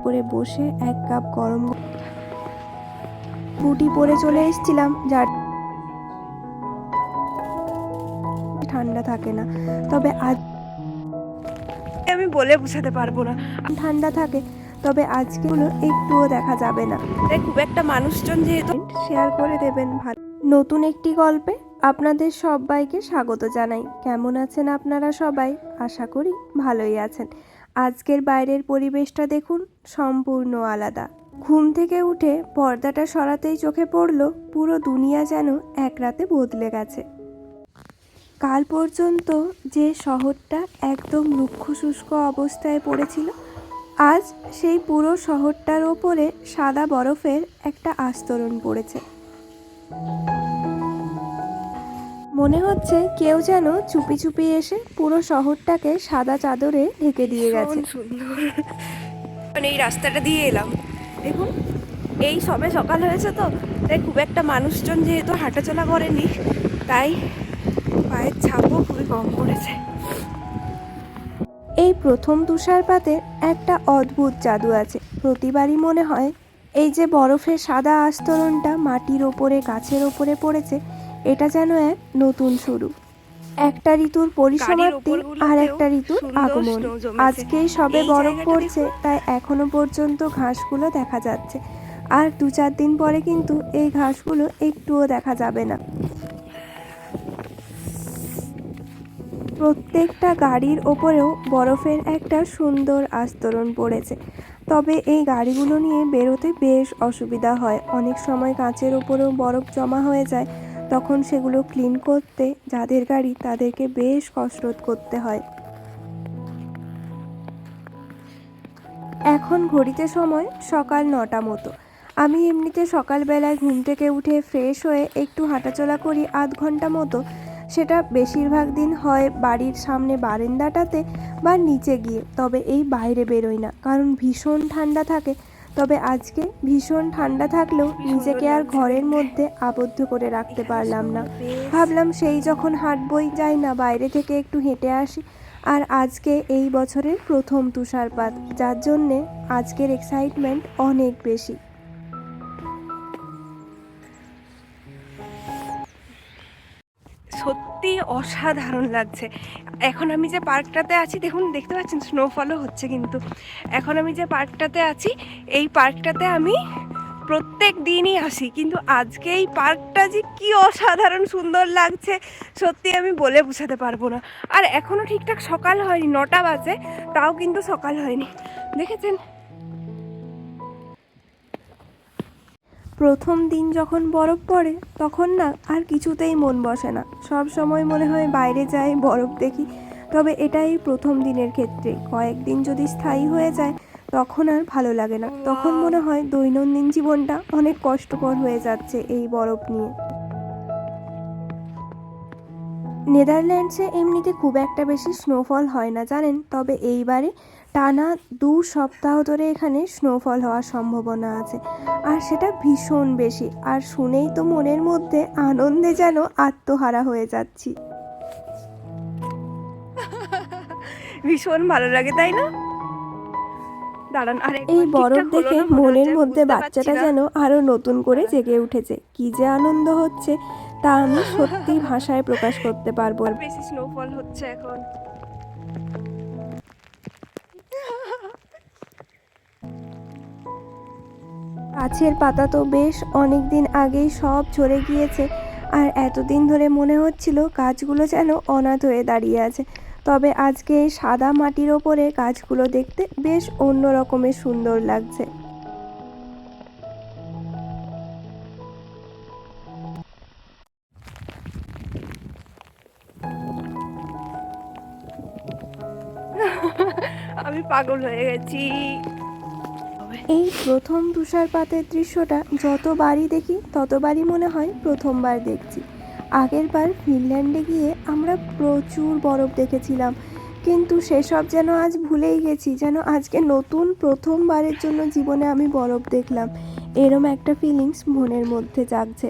করে বসে এক কাপ গরম রুটি পরে চলে এসেছিলাম, যার ঠান্ডা থাকে না। তবে আজ আমি বলে বোঝাতে পারবো না, ঠান্ডা থাকে, তবে আজকে হলো একটুও দেখা যাবে না। তাই খুব একটা মানুষজন যেহেতু শেয়ার করে দেবেন ভালো। নতুন একটি গল্পে আপনাদের সবাইকে স্বাগত জানাই। কেমন আছেন আপনারা সবাই? আশা করি ভালোই আছেন। আজকের বাইরের পরিবেশটা দেখুন, সম্পূর্ণ আলাদা। ঘুম থেকে উঠে পর্দাটা সরাতেই চোখে পড়ল পুরো দুনিয়া যেন এক রাতে বদলে গেছে। কাল পর্যন্ত যে শহরটা একদম রুক্ষ শুষ্ক অবস্থায় পড়েছিল, আজ সেই পুরো শহরটার ওপরে সাদা বরফের একটা আস্তরণ পড়েছে। মনে হচ্ছে কেউ যেন চুপি চুপি এসে পুরো শহরটাকে সাদা চাদরে ঢেকে দিয়ে গেছে। সুন্দর, মানে এই রাস্তাটা দিয়ে এলাম, দেখুন এই সবে সকাল হয়েছে তো, তাই খুব একটা মানুষজন যেহেতু হাঁটাচলা করেনি, তাই পায়ের ছাপও খুবই কম পড়েছে। এই প্রথম তুষারপাতের একটা অদ্ভুত জাদু আছে। প্রতিবারই মনে হয় এই যে বরফের সাদা আস্তরণটা মাটির ওপরে গাছের ওপরে পড়েছে, এটা যেন এক নতুন শুরু, একটা ঋতুর পরিসমাপ্তি আর একটা ঋতুর আগমন। আজকেই সবে বরফ পড়ছে, তাই এখনো পর্যন্ত ঘাসগুলো দেখা যাচ্ছে, আর 2-4 দিন পরে কিন্তু এই ঘাসগুলো একটুও দেখা যাবে না। প্রত্যেকটা গাড়ির ওপরেও বরফের একটা সুন্দর আস্তরণ পড়েছে। তবে এই গাড়িগুলো নিয়ে বেরোতে বেশ অসুবিধা হয়। অনেক সময় কাঁচের ওপরেও বরফ জমা হয়ে যায়, তখন সেগুলো ক্লিন করতে যাদের গাড়ি তাদেরকে বেশ কসরত করতে হয়। এখন ঘড়িতে সময় সকাল 9টা মতো। আমি এমনিতে সকালবেলায় ঘুম থেকে উঠে ফ্রেশ হয়ে একটু হাঁটাচলা করি আধ ঘন্টা মতো। সেটা বেশিরভাগ দিন হয় বাড়ির সামনে বারান্দাটাতে বা নিচে গিয়ে, তবে এই বাইরে বেরোই না, কারণ ভীষণ ঠান্ডা থাকে। তবে আজকে ভীষণ ঠান্ডা থাকলেও নিজেকে আর ঘরের মধ্যে আবদ্ধ করে রাখতে পারলাম না। ভাবলাম সেই যখন হাঁটবই, যাই না বাইরে থেকে একটু হেঁটে আসি। আর আজকে এই বছরের প্রথম তুষারপাত, যার জন্যে আজকের এক্সাইটমেন্ট অনেক বেশি। সত্যি অসাধারণ লাগছে। এখন আমি যে পার্কটাতে আছি, দেখুন দেখতে পাচ্ছেন স্নোফলও হচ্ছে, কিন্তু এখন আমি যে পার্কটাতে আছি, এই পার্কটাতে আমি প্রত্যেক দিনই আসি, কিন্তু আজকে এই পার্কটা যে কি অসাধারণ সুন্দর লাগছে, সত্যি আমি বলে বোঝাতে পারবো না। আর এখনও ঠিকঠাক সকাল হয়নি, 9টা বাজে, তাও কিন্তু সকাল হয়নি, দেখেছেন? প্রথম দিন যখন বরফ পড়ে তখন না আর কিছুতেই মন বসে না, সব সময় মনে হয় বাইরে যাই বরফ দেখি। তবে এটাই প্রথম দিনের ক্ষেত্রে, কয়েকদিন যদি স্থায়ী হয়ে যায় তখন আর ভালো লাগে না, তখন মনে হয় দৈনন্দিন জীবনটা অনেক কষ্টকর হয়ে যাচ্ছে এই বরফ নিয়ে। নেদারল্যান্ডসে এমনিতে খুব একটা বেশি স্নোফল হয় না জানেন, তবে এইবারে টানা 2 সপ্তাহ ধরে এখানে স্নোফল হওয়ার সম্ভাবনা আছে, আর সেটা ভীষণ বেশি। আর শুনেই তো মনের মধ্যে আনন্দে যেন আত্মহারা হয়ে যাচ্ছি। ভীষণ ভালো লাগে, তাই না? দাঁড়ান, আর এই বরফ দেখে মনের মধ্যে বাচ্চাটা যেন আরো নতুন করে জেগে উঠেছে। কি যে আনন্দ হচ্ছে তা আমি সত্যি ভাষায় প্রকাশ করতে পারবো না। বেশি স্নোফল হচ্ছে এখন। গাছের পাতা তো বেশ অনেক দিন আগেই সব ঝরে গিয়েছে, আর এতদিন ধরে মনে হচ্ছিল গাছগুলো যেন অনাথ হয়ে দাঁড়িয়ে আছে। তবে আজকে সাদা মাটির ওপরে গাছগুলো দেখতে বেশ অন্য রকমের সুন্দর লাগছে। আমি পাগল হয়ে গেছি। এই প্রথম তুষারপাতের দৃশ্যটা যতবারই দেখি ততবারই মনে হয় প্রথমবার দেখছি। আগেরবার ফিনল্যান্ডে গিয়ে আমরা প্রচুর বরফ দেখেছিলাম, কিন্তু সেসব যেন আজ ভুলেই গেছি, যেন আজকে নতুন প্রথমবারের জন্য জীবনে আমি বরফ দেখলাম, এরম একটা ফিলিংস মনের মধ্যে জাগছে।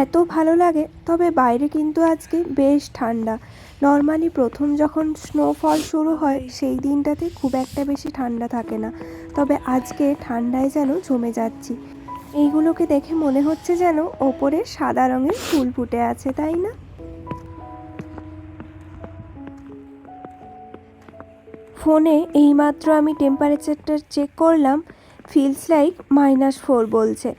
এত ভালো লাগে। তবে বাইরে কিন্তু আজকে বেশ ঠান্ডা। নর্মালি প্রথম যখন স্নোফল শুরু হয় সেই দিনটাতে খুব একটা বেশি ঠান্ডা থাকে না, তবে আজকে ঠান্ডায় যেন জমে যাচ্ছি। এইগুলোকে দেখে মনে হচ্ছে যেন ওপরে সাদা রঙের ফুল ফুটে আছে, তাই না? ফোনে এইমাত্র আমি টেম্পারেচারটা চেক করলাম, ফিলস লাইক -4 বলছে।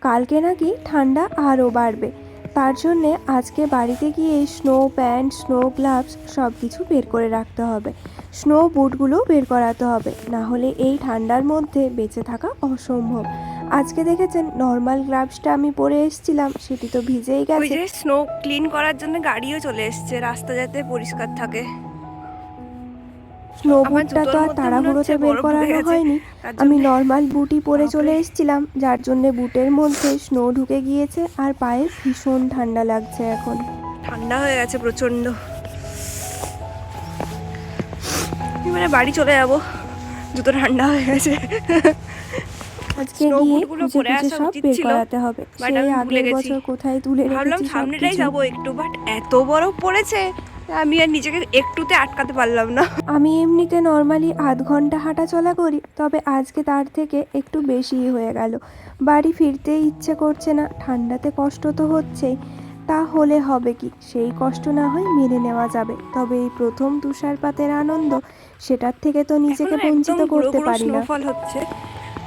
কালকে নাকি ঠান্ডা আরও বাড়বে। তার জন্যে আজকে বাড়িতে গিয়ে স্নো প্যান্ট, স্নো গ্লাভস সব কিছু বের করে রাখতে হবে। স্নো বুটগুলোও বের করাতে হবে, না হলে এই ঠান্ডার মধ্যে বেঁচে থাকা অসম্ভব। আজকে দেখেছেন নর্মাল গ্লাভসটা আমি পরে এসেছিলাম, সেটি তো ভিজেই গেছে। স্নো ক্লিন করার জন্য গাড়িও চলে এসছে, রাস্তা যাতে পরিষ্কার থাকে। স্নো বুটটা তো আর তাড়াহুড়োতে বের করানো হয়নি, আমি নর্মাল বুটই পরে চলে এসেছিলাম, যার জন্যে বুটের মধ্যে স্নো ঢুকে গিয়েছে আর পায়ে ভীষণ ঠান্ডা লাগছে। এখন ঠান্ডা হয়ে গেছে প্রচণ্ড। মানে বাড়ি চলে যাবো, জুতো ঠান্ডা হয়ে গেছে। আজকে গিয়ে খুঁজে খুঁজে সব বের করাতে হবে। সেই আগের বছর কোথায় তুলে রেখেছি সামনেটাই যাবো একটু, বাট এত বরফ পড়েছে আমি আর নিজেকে একটুতে আটকাতে পারলাম না। আমি এমনিতে নর্মালি আধ ঘন্টা হাঁটা চলা করি, তবে আজকে তার থেকে একটু বেশিই হয়ে গেল। বাড়ি ফিরতেই ইচ্ছে করছে না, ঠান্ডাতে কষ্ট তো হচ্ছেই। তা হলে হবে কি, সেই কষ্ট না হয় মেনে নেওয়া যাবে, তবে এই প্রথম তুষারপাতের আনন্দ, সেটার থেকে তো নিজেকে বঞ্চিত করতে পারি না। স্নোফল হচ্ছে,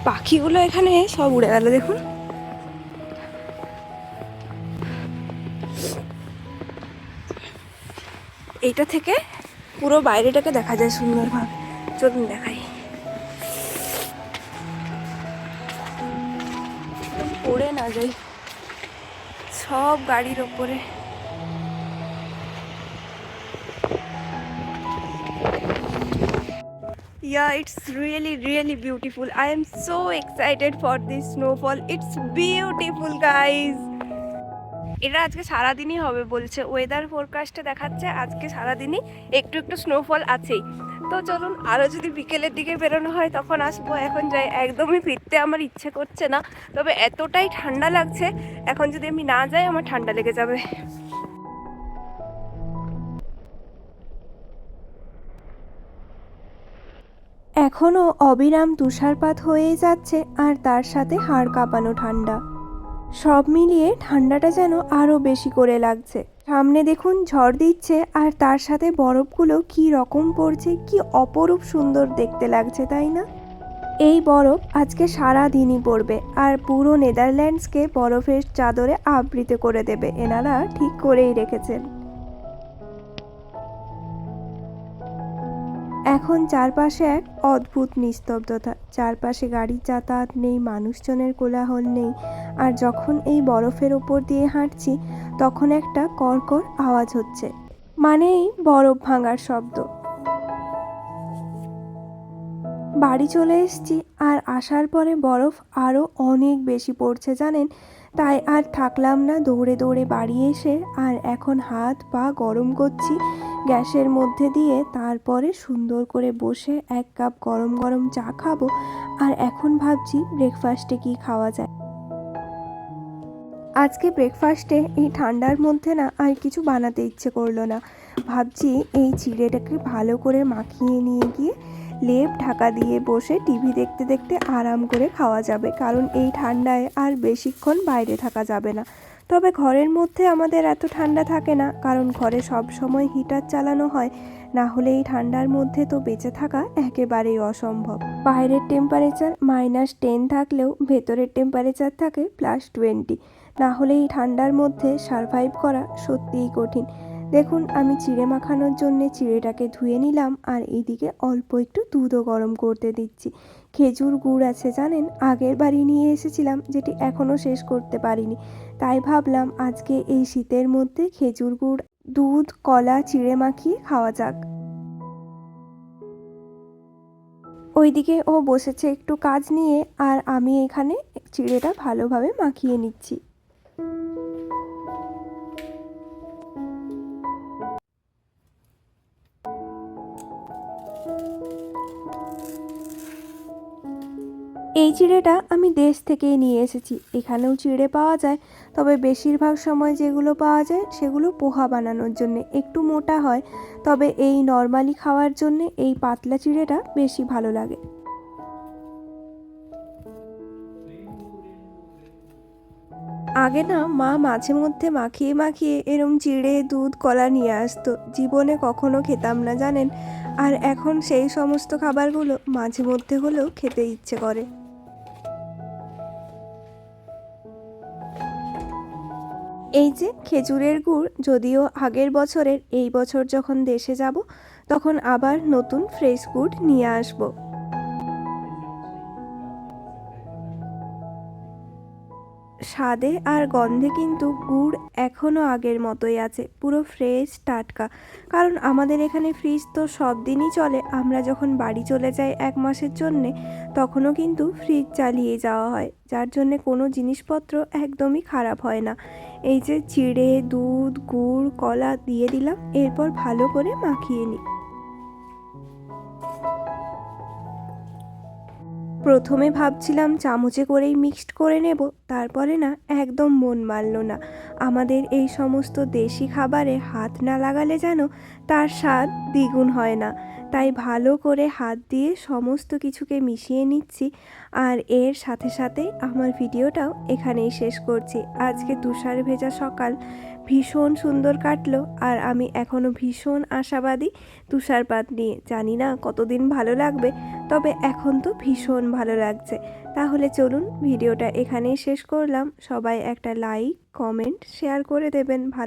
পাখিগুলো এখানে সব উড়ে গেল দেখুন। এইটা থেকে পুরো বাইরেটাকে দেখা যায় সুন্দরভাবে। চলুন দেখাই। পড়ে না যাই সব গাড়ির ওপরে। Yeah, it's really beautiful. I am so excited for this snowfall. It's beautiful, guys. এটা আজকে সারাদিনই হবে বলছে, ওয়েদার ফোরকাস্টে দেখাচ্ছে আজকে সারাদিনই একটু একটু স্নোফল আছেই। তো চলুন, আরও যদি বিকেলের দিকে বেরোনো হয় তখন আসবো। এখন যাই, একদমই ফিরতে আমার ইচ্ছে করছে না, তবে এতটাই ঠান্ডা লাগছে, এখন যদি আমি না যাই আমার ঠান্ডা লেগে যাবে। এখনও অবিরাম তুষারপাত হয়েই যাচ্ছে, আর তার সাথে হাড় কাঁপানো ঠান্ডা। সব মিলিয়ে ঠান্ডাটা যেন আরও বেশি করে লাগছে। সামনে দেখুন ঝড় দিচ্ছে, আর তার সাথে বরফগুলো কি রকম পড়ছে, কি অপরূপ সুন্দর দেখতে লাগছে, তাই না? এই বরফ আজকে সারা দিনই পড়বে, আর পুরো নেদারল্যান্ডসকে বরফের চাদরে আবৃত করে দেবে। এনারা ঠিক করেই রেখেছেন। এখন চারপাশে এক অদ্ভুত নিস্তব্ধতা, চারপাশে গাড়ির যাতায়াত নেই, মানুষজনের কোলাহল নেই। আর যখন এই বরফের ওপর দিয়ে হাঁটছি তখন একটা কড়কড় আওয়াজ হচ্ছে, মানে এই বরফ ভাঙার শব্দ। বাড়ি চলে এসেছি, আর আসার পরে বরফ আরও অনেক বেশি পড়ছে জানেন। তাই আর থাকলাম না, দৌড়ে দৌড়ে বাড়ি এসে আর এখন হাত পা গরম করছি গ্যাসের মধ্যে দিয়ে। তারপরে সুন্দর করে বসে এক কাপ গরম গরম চা খাবো। আর এখন ভাবছি ব্রেকফাস্টে কি খাওয়া যায়। আজকে ব্রেকফাস্টে এই ঠান্ডার মধ্যে না আর কিছু বানাতে ইচ্ছে করলো না। ভাবছি এই চিড়েটাকে ভালো করে মাখিয়ে নিয়ে গিয়ে লেপ ঢাকা দিয়ে বসে টিভি দেখতে দেখতে আরাম করে খাওয়া যাবে, কারণ এই ঠান্ডায় আর বেশিক্ষণ বাইরে থাকা যাবে না। তবে ঘরের মধ্যে আমাদের এত ঠান্ডা থাকে না, কারণ ঘরে সব সময় হিটার চালানো হয়, না হলে এই ঠান্ডার মধ্যে তো বেঁচে থাকা একেবারেই অসম্ভব। বাইরের টেম্পারেচার -10 থাকলেও ভেতরের টেম্পারেচার থাকে +20, না হলে এই ঠান্ডার মধ্যে সারভাইভ করা সত্যিই কঠিন। দেখুন আমি চিড়ে মাখানোর জন্য চিড়েটাকে ধুয়ে নিলাম, আর এইদিকে অল্প একটু দুধও গরম করতে দিচ্ছি। খেজুর গুড় আছে জানেন, আগের বাড়ি নিয়ে এসেছিলাম, যেটি এখনও শেষ করতে পারিনি। তাই ভাবলাম আজকে এই শীতের মধ্যে খেজুর গুড়, দুধ, কলা চিড়ে মাখিয়ে খাওয়া যাক। ওইদিকে ও বসেছে একটু কাজ নিয়ে, আর আমি এখানে চিড়েটা ভালোভাবে মাখিয়ে নিচ্ছি। এই চিড়েটা আমি দেশ থেকেই নিয়ে এসেছি। এখানেও চিড়ে পাওয়া যায়, তবে বেশিরভাগ সময় যেগুলো পাওয়া যায় সেগুলো পোহা বানানোর জন্যে একটু মোটা হয়, তবে এই নর্মালি খাওয়ার জন্যে এই পাতলা চিড়েটা বেশি ভালো লাগে। আগে না মা মাঝে মধ্যে মাখিয়ে মাখিয়ে এরম চিড়ে দুধ কলা নিয়ে আসতো, জীবনে কখনো খেতাম না জানেন। আর এখন সেই সমস্ত খাবারগুলো মাঝে মধ্যে হলেও খেতে ইচ্ছে করে। এই যে খেজুরের গুড়, যদিও আগের বছরের, এই বছর যখন দেশে যাব তখন আবার নতুন ফ্রেশ গুড় নিয়ে আসবো। স্বাদে আর গন্ধে কিন্তু গুড় এখনও আগের মতোই আছে, পুরো ফ্রেশ টাটকা। কারণ আমাদের এখানে ফ্রিজ তো সব দিনই চলে, আমরা যখন বাড়ি চলে যাই 1 মাসের জন্যে তখনও কিন্তু ফ্রিজ চালিয়ে যাওয়া হয়, যার জন্যে কোনো জিনিসপত্র একদমই খারাপ হয় না। এই যে চিড়ে দুধ গুড় কলা দিয়ে দিলাম, এরপর ভালো করে মাখিয়ে নিই। প্রথমে ভাবছিলাম চামচে করেই মিক্সড করে নেব, তারপরে না একদম মন মানল না। আমাদের এই সমস্ত দেশি খাবারে হাত না লাগালে যেন তার স্বাদ দ্বিগুণ হয় না। তাই ভালো করে হাত দিয়ে সমস্ত কিছুকে মিশিয়ে নিচ্ছি। আর এর সাথে সাথে আমার ভিডিওটাও এখানেই শেষ করছি। আজকে তুষার ভেজা সকাল ভীষণ সুন্দর কাটলো, আর আমি এখনও ভীষণ আশাবাদী তুষারপাত নিয়ে। জানি না কতদিন ভালো লাগবে, তবে এখন তো ভীষণ ভালো লাগছে। তাহলে চলুন ভিডিওটা এখানেই শেষ করলাম। সবাই একটা লাইক কমেন্ট শেয়ার করে দেবেন। ভালো